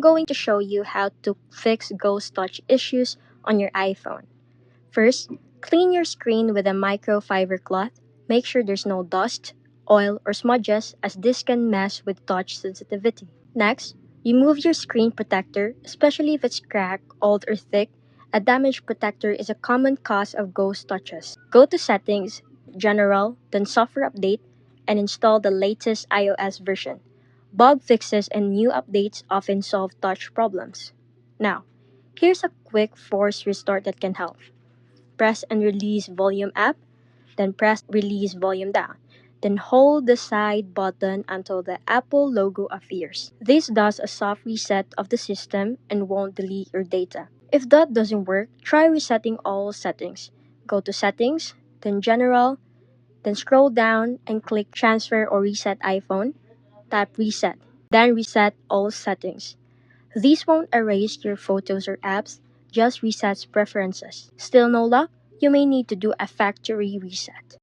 I'm going to show you how to fix Ghost Touch issues on your iPhone. First, clean your screen with a microfiber cloth. Make sure there's no dust, oil, or smudges as this can mess with touch sensitivity. Next, remove your screen protector, especially if it's cracked, old, or thick. A damaged protector is a common cause of ghost touches. Go to Settings, General, then Software Update, and install the latest iOS version. Bug fixes and new updates often solve touch problems. Now, here's a quick force restart that can help. Press and release volume up, then press release volume down. Then hold the side button until the Apple logo appears. This does a soft reset of the system and won't delete your data. If that doesn't work, try resetting all settings. Go to Settings, then General, then scroll down and click Transfer or Reset iPhone. Tap Reset, then reset all settings. These won't erase your photos or apps, just resets preferences. Still no luck? You may need to do a factory reset.